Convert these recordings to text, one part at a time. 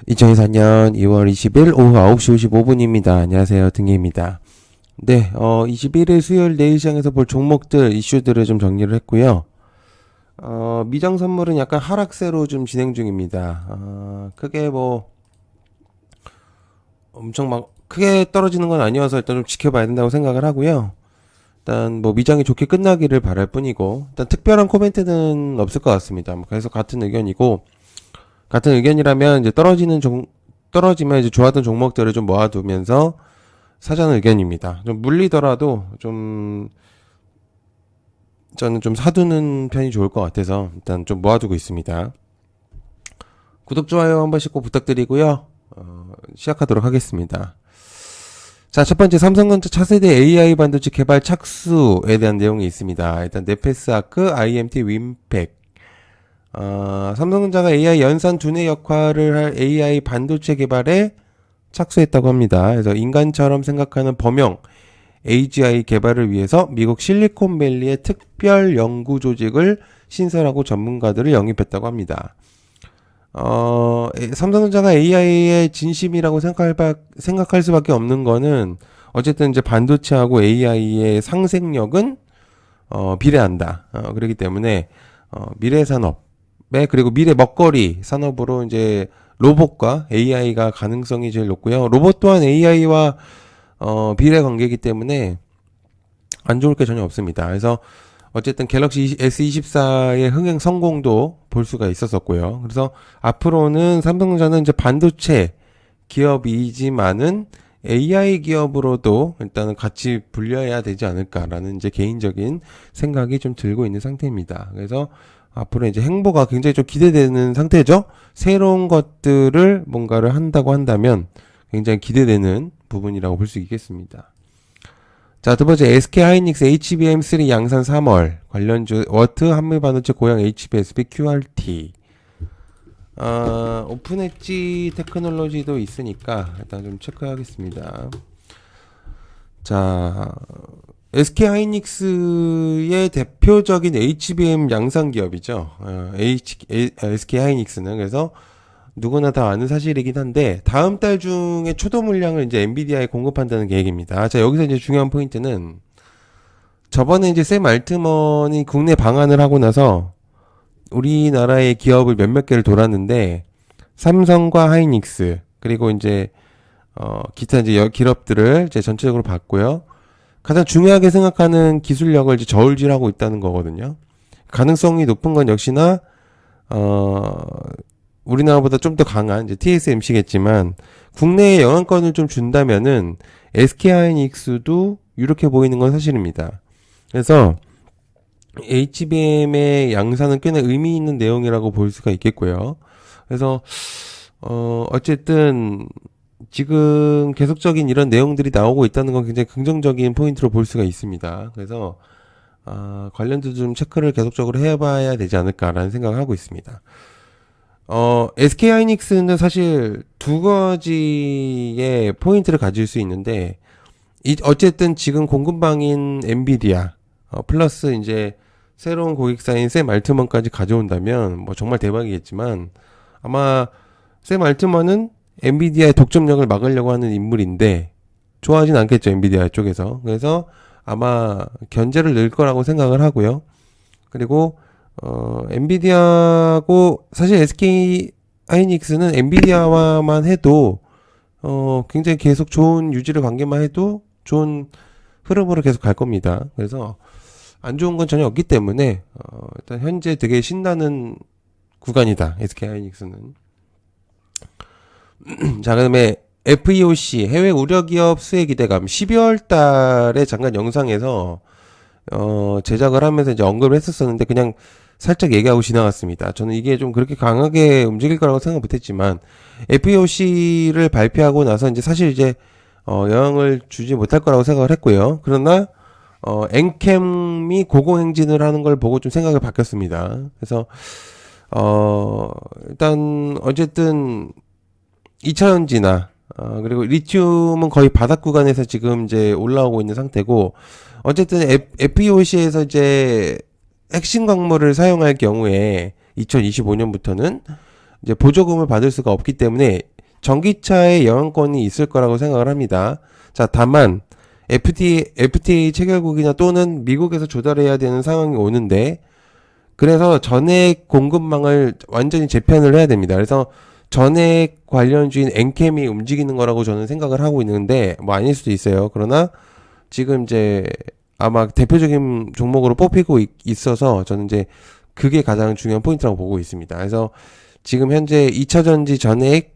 2024년 2월 20일 오후 9시 55분입니다. 안녕하세요. 등기입니다. 네, 21일 수요일 내일 시장에서 볼 종목들, 이슈들을 좀 정리를 했고요. 미장 선물은 약간 하락세로 좀 진행 중입니다. 크게 엄청 크게 떨어지는 건 아니어서 일단 좀 지켜봐야 된다고 생각을 하고요. 일단 미장이 좋게 끝나기를 바랄 뿐이고, 일단 특별한 코멘트는 없을 것 같습니다. 그래서 같은 의견이라면 이제 떨어지면 이제 좋았던 종목들을 좀 모아두면서 사자는 의견입니다. 좀 물리더라도 저는 좀 사두는 편이 좋을 것 같아서 일단 좀 모아두고 있습니다. 구독, 좋아요 한 번씩 꼭 부탁드리고요. 시작하도록 하겠습니다. 자, 첫 번째 삼성전자 차세대 AI 반도체 개발 착수에 대한 내용이 있습니다. 일단 네페스아크, IMT, 윈팩. 삼성전자가 AI 연산 두뇌 역할을 할 AI 반도체 개발에 착수했다고 합니다. 그래서 인간처럼 생각하는 범용 AGI 개발을 위해서 미국 실리콘밸리의 특별 연구 조직을 신설하고 전문가들을 영입했다고 합니다. 삼성전자가 AI의 진심이라고 생각할 수밖에 없는 거는 어쨌든 이제 반도체하고 AI의 상생력은 비례한다. 그렇기 때문에 미래 산업 그리고 미래 먹거리 산업으로 이제 로봇과 AI가 가능성이 제일 높고요. 로봇 또한 AI와 비례 관계이기 때문에 안 좋을 게 전혀 없습니다. 그래서 어쨌든 갤럭시 S24의 흥행 성공도 볼 수가 있었었고요. 그래서 앞으로는 삼성전자는 이제 반도체 기업이지만은 AI 기업으로도 일단은 같이 불려야 되지 않을까라는 이제 개인적인 생각이 좀 들고 있는 상태입니다. 그래서 앞으로 이제 행보가 굉장히 좀 기대되는 상태죠. 새로운 것들을 뭔가를 한다고 한다면 굉장히 기대되는 부분이라고 볼 수 있겠습니다. 자, 두 번째 SK하이닉스 HBM3 양산 3월 관련주 워트 한물반도체 고양 HBSB QRT. 오픈 엣지 테크놀로지도 있으니까 일단 좀 체크하겠습니다. 자, SK하이닉스의 대표적인 HBM 양산 기업이죠. SK하이닉스는 그래서 누구나 다 아는 사실이긴 한데 다음 달 중에 초도 물량을 이제 엔비디아에 공급한다는 계획입니다. 자, 여기서 이제 중요한 포인트는 저번에 이제 샘 알트먼이 국내 방한을 하고 나서 우리나라의 기업을 몇몇 개를 돌았는데 삼성과 하이닉스 그리고 이제 기타 이제 기업들을 이제 전체적으로 봤고요. 가장 중요하게 생각하는 기술력을 이제 저울질하고 있다는 거거든요. 가능성이 높은 건 역시나 우리나라보다 좀 더 강한 이제 TSMC겠지만 국내에 영향권을 좀 준다면은 SK하이닉스도 이렇게 보이는 건 사실입니다. 그래서 HBM의 양산은 꽤나 의미 있는 내용이라고 볼 수가 있겠고요. 그래서 어쨌든 지금 계속적인 이런 내용들이 나오고 있다는 건 굉장히 긍정적인 포인트로 볼 수가 있습니다. 그래서 관련도 좀 체크를 계속적으로 해봐야 되지 않을까라는 생각을 하고 있습니다. SK하이닉스는 사실 두 가지의 포인트를 가질 수 있는데 어쨌든 지금 공급방인 엔비디아 플러스 이제 새로운 고객사인 샘 알트먼까지 가져온다면 정말 대박이겠지만 아마 샘 알트먼은 엔비디아의 독점력을 막으려고 하는 인물인데 좋아하진 않겠죠, 엔비디아 쪽에서. 그래서 아마 견제를 넣을 거라고 생각을 하고요. 그리고 엔비디아고 사실 SK 하이닉스는 엔비디아와만 해도 굉장히 계속 좋은 유지를 관계만 해도 좋은 흐름으로 계속 갈 겁니다. 그래서 안 좋은 건 전혀 없기 때문에 일단 현재 되게 신나는 구간이다, SK 하이닉스는. 자, 그다음에 FEOC 해외 우려 기업 수혜 기대감 12월 달에 잠깐 영상에서 제작을 하면서 이제 언급을 했었었는데 그냥 살짝 얘기하고 지나갔습니다. 저는 이게 좀 그렇게 강하게 움직일 거라고 생각 못했지만 FEOC를 발표하고 나서 이제 사실 이제 영향을 주지 못할 거라고 생각을 했고요. 그러나 엔캠이 고공행진을 하는 걸 보고 좀 생각이 바뀌었습니다. 그래서 일단 어쨌든 2차전지나 그리고 리튬은 거의 바닥 구간에서 지금 이제 올라오고 있는 상태고 어쨌든 FEOC에서 이제 핵심 광물을 사용할 경우에 2025년부터는 이제 보조금을 받을 수가 없기 때문에 전기차의 영향권이 있을 거라고 생각을 합니다. 자, 다만 FTA 체결국이나 또는 미국에서 조달해야 되는 상황이 오는데, 그래서 전액 공급망을 완전히 재편을 해야 됩니다. 그래서 전액 관련주인 엔캠이 움직이는 거라고 저는 생각을 하고 있는데, 뭐 아닐 수도 있어요. 그러나 지금 이제 아마 대표적인 종목으로 뽑히고 있어서 저는 이제 그게 가장 중요한 포인트라고 보고 있습니다. 그래서 지금 현재 2차전지 전액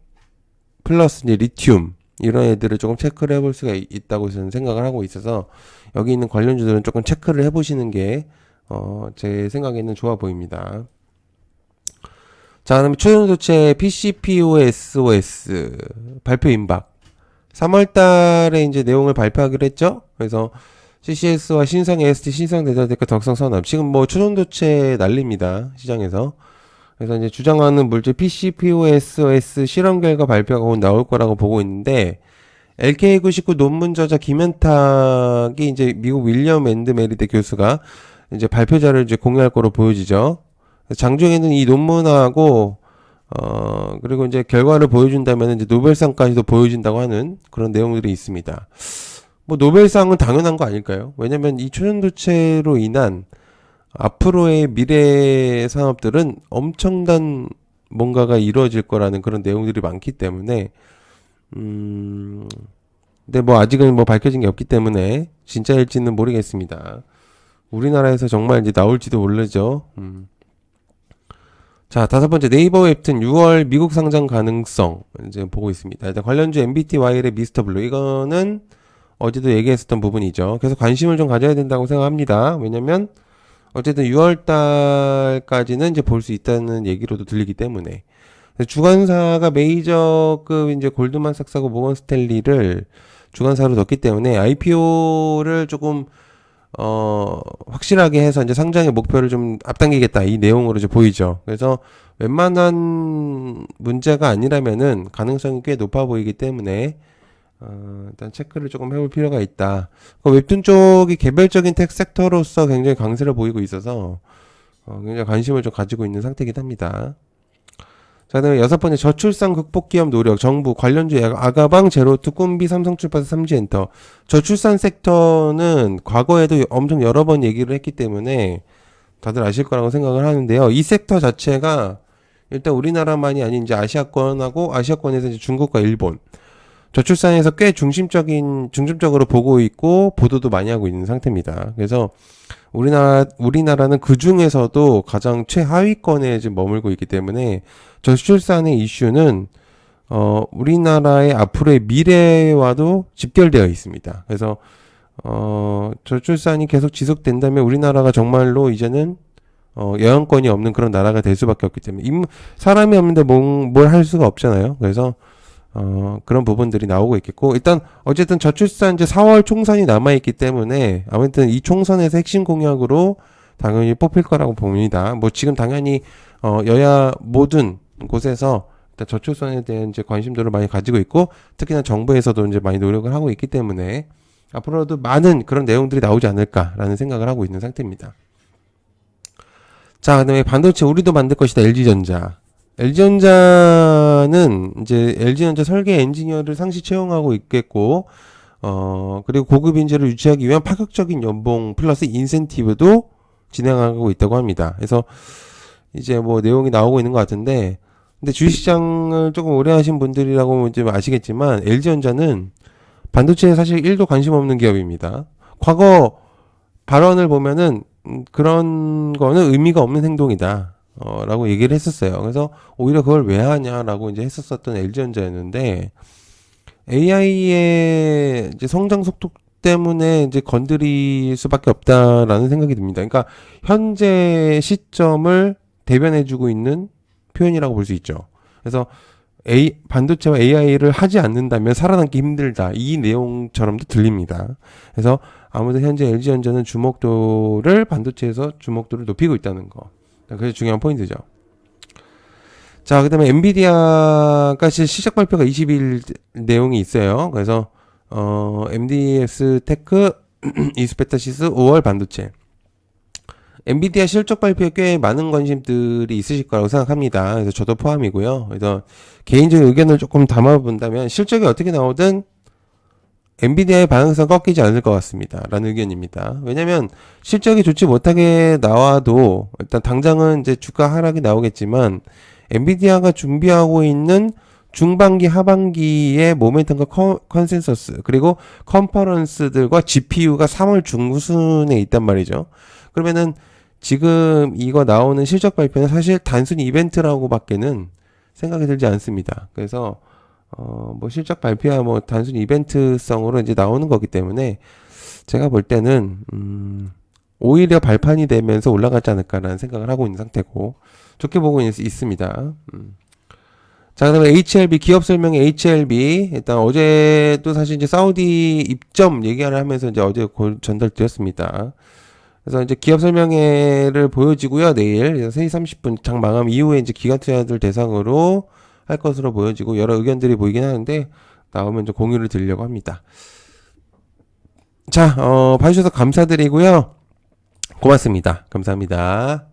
플러스 이제 리튬 이런 애들을 조금 체크를 해볼 수가 있다고 저는 생각을 하고 있어서 여기 있는 관련주들은 조금 체크를 해보시는 게 제 생각에는 좋아 보입니다. 자, 그다음에 초전도체 PCPOSOS 발표 임박. 3월 달에 이제 내용을 발표하기로 했죠. 그래서 CCS와 신성 AST, 신성 대자테크, 덕성 산업 지금 뭐 초전도체 난립니다. 시장에서. 그래서 이제 주장하는 물질 PCPOSOS 실험 결과 발표가 곧 나올 거라고 보고 있는데, LK99 논문 저자 김현탁이 이제 미국 윌리엄 앤드 메리대 교수가 이제 발표자를 이제 공유할 거로 보여지죠. 장중에는 이 논문하고 그리고 이제 결과를 보여준다면 이제 노벨상까지도 보여준다고 하는 그런 내용들이 있습니다. 뭐 노벨상은 당연한 거 아닐까요? 왜냐면 이 초전도체로 인한 앞으로의 미래 산업들은 엄청난 뭔가가 이루어질 거라는 그런 내용들이 많기 때문에 근데 뭐 아직은 뭐 밝혀진 게 없기 때문에 진짜일지는 모르겠습니다. 우리나라에서 정말 이제 나올지도 모르죠. 자, 다섯 번째 네이버 웹툰 6월 미국 상장 가능성 이제 보고 있습니다. 일단 관련주 MBTY의 미스터 블루 이거는 어제도 얘기했었던 부분이죠. 그래서 관심을 좀 가져야 된다고 생각합니다. 왜냐면 어쨌든 6월 달까지는 이제 볼 수 있다는 얘기로도 들리기 때문에 주관사가 메이저급 이제 골드만삭스하고 모건 스탠리를 주관사로 넣기 때문에 IPO를 조금 확실하게 해서 이제 상장의 목표를 좀 앞당기겠다 이 내용으로 이제 보이죠. 그래서 웬만한 문제가 아니라면은 가능성이 꽤 높아 보이기 때문에 일단 체크를 조금 해볼 필요가 있다. 웹툰 쪽이 개별적인 텍 섹터로서 굉장히 강세를 보이고 있어서 굉장히 관심을 좀 가지고 있는 상태이긴 합니다. 자, 그다음에 여섯 번째 저출산 극복 기업 노력 정부 관련주 아가방 제로투 꿈비 삼성출판사 삼지엔터 저출산 섹터는 과거에도 엄청 여러 번 얘기를 했기 때문에 다들 아실 거라고 생각을 하는데요. 이 섹터 자체가 일단 우리나라만이 아닌 이제 아시아권에서 이제 중국과 일본 저출산에서 꽤 중점적으로 보고 있고 보도도 많이 하고 있는 상태입니다. 그래서 우리나라는 그 중에서도 가장 최하위권에 지금 머물고 있기 때문에 저출산의 이슈는 우리나라의 앞으로의 미래와도 집결되어 있습니다. 그래서 저출산이 계속 지속된다면 우리나라가 정말로 이제는 영향권이 없는 그런 나라가 될 수밖에 없기 때문에 사람이 없는데 뭘 할 수가 없잖아요. 그래서 그런 부분들이 나오고 있겠고, 일단 어쨌든 저출산 이제 4월 총선이 남아있기 때문에 아무튼 이 총선에서 핵심 공약으로 당연히 뽑힐 거라고 봅니다. 뭐 지금 당연히 여야 모든 곳에서 일단 저출산에 대한 이제 관심도를 많이 가지고 있고, 특히나 정부에서도 이제 많이 노력을 하고 있기 때문에 앞으로도 많은 그런 내용들이 나오지 않을까라는 생각을 하고 있는 상태입니다. 자, 그다음에 반도체 우리도 만들 것이다. LG전자는 이제 LG전자 설계 엔지니어를 상시 채용하고 있겠고, 그리고 고급 인재를 유치하기 위한 파격적인 연봉 플러스 인센티브도 진행하고 있다고 합니다. 그래서 이제 뭐 내용이 나오고 있는 것 같은데, 근데 주식시장을 조금 오래 하신 분들이라고 이제 아시겠지만, LG전자는 반도체에 사실 1도 관심 없는 기업입니다. 과거 발언을 보면은, 그런 거는 의미가 없는 행동이다. 라고 얘기를 했었어요. 그래서 오히려 그걸 왜 하냐라고 이제 했었던 LG전자였는데, AI의 이제 성장 속도 때문에 이제 건드릴 수밖에 없다라는 생각이 듭니다. 그러니까 현재 시점을 대변해주고 있는 표현이라고 볼 수 있죠. 그래서 반도체와 AI를 하지 않는다면 살아남기 힘들다. 이 내용처럼도 들립니다. 그래서 아무튼 현재 LG전자는 반도체에서 주목도를 높이고 있다는 거. 그게 중요한 포인트죠. 자, 그 다음에 엔비디아가 시작 발표가 20일 내용이 있어요. 그래서, MDS 테크, 이스페타시스 5월 반도체. 엔비디아 실적 발표에 꽤 많은 관심들이 있으실 거라고 생각합니다. 그래서 저도 포함이고요. 그래서 개인적인 의견을 조금 담아본다면 실적이 어떻게 나오든 엔비디아의 방향성 꺾이지 않을 것 같습니다. 라는 의견입니다. 왜냐면 실적이 좋지 못하게 나와도 일단 당장은 이제 주가 하락이 나오겠지만 엔비디아가 준비하고 있는 중반기 하반기의 모멘텀과 컨센서스 그리고 컨퍼런스들과 GPU가 3월 중순에 있단 말이죠. 그러면은 지금 이거 나오는 실적 발표는 사실 단순히 이벤트라고 밖에는 생각이 들지 않습니다. 그래서 뭐 실적 발표야 뭐 단순히 이벤트성으로 이제 나오는 거기 때문에 제가 볼 때는 오히려 발판이 되면서 올라가지 않을까라는 생각을 하고 있는 상태고 좋게 보고 있습니다. 자, 그다음에 HLB 기업 설명의 HLB 일단 어제도 사실 이제 사우디 입점 얘기를 하면서 이제 어제 전달드렸습니다. 그래서 이제 기업 설명회를 보여지고요. 내일 3시 30분 장 마감 이후에 이제 기관 투자자들 대상으로 할 것으로 보여지고 여러 의견들이 보이긴 하는데 나오면 좀 공유를 드리려고 합니다. 자, 봐주셔서 감사드리고요. 고맙습니다. 감사합니다.